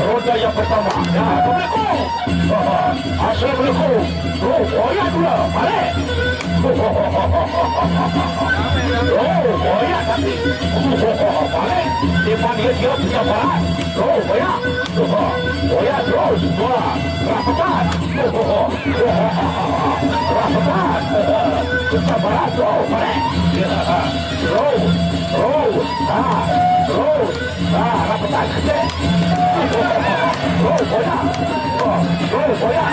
Roda yang pertama, ya, Assalamualaikum. Oh, ya dulu, balik. Oh, ya tapi, balik. Depan dia punya barat. Oh, ya terus, rapetan. Rapetan. Punya barat, balik. Rapetan. Oh, ya.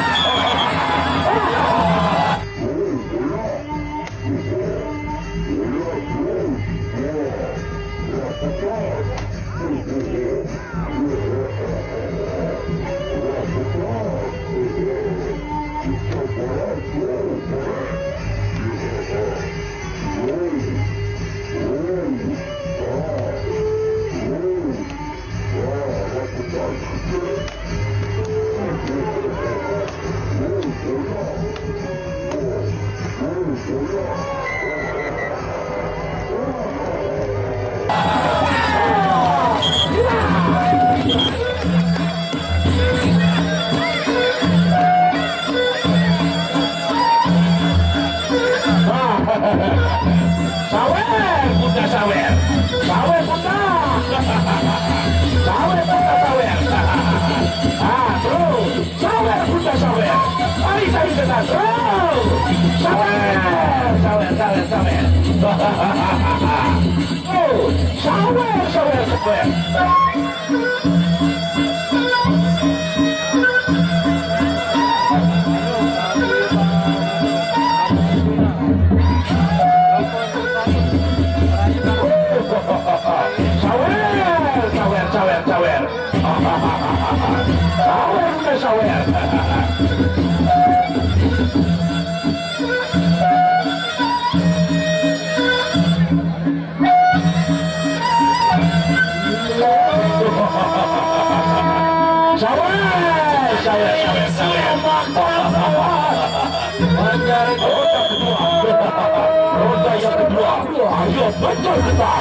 Roda yang kedua, ayo penjar kita,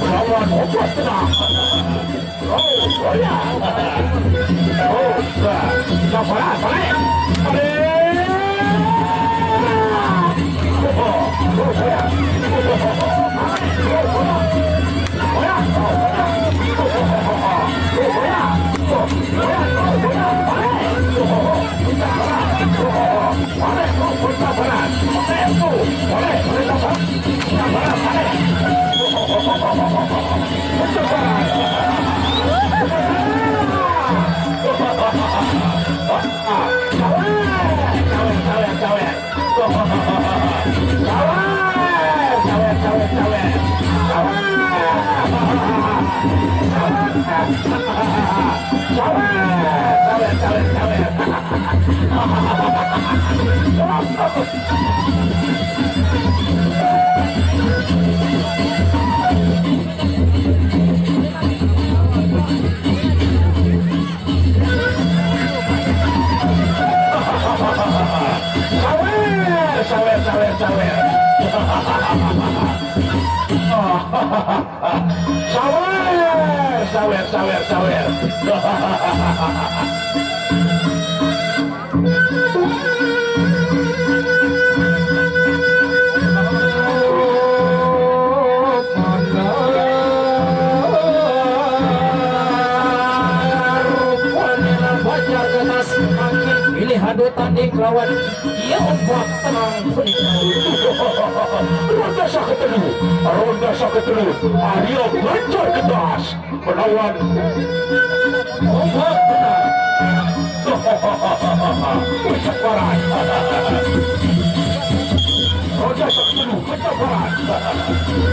melawan obat tenang. Oh ya, balik. Sawer. Fajar kemas adu tanding lawan ia ombak tenang punika. Ronda saketelu Aryo Ganjar Gedas melawan Ombak tenang. Kecaparan. Ronda saketelu kecaparan.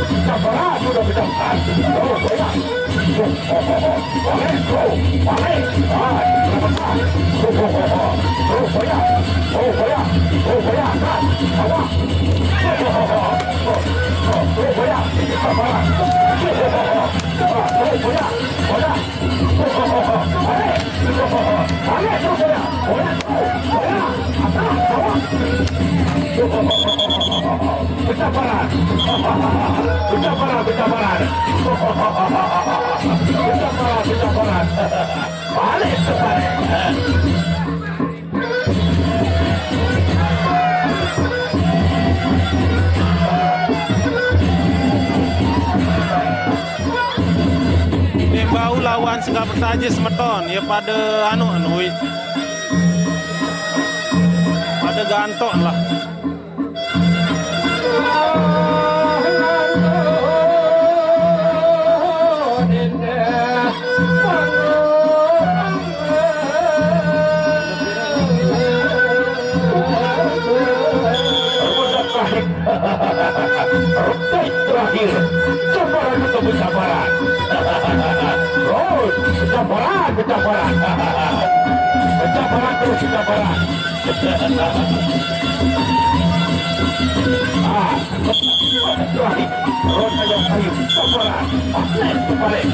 Kecaparan sudah berangkat. Oh banyak. Balik. Bau lawan segala pertaji semeton ya pada anu pada gantok lah. Terakhir cabaran untuk kesabaran. Kecaparan terus kecaparan. Terakhir Ronda yang kayu kecaparan. Balik.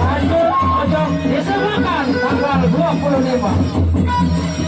Lanjut ojok disamakan tanggal 25.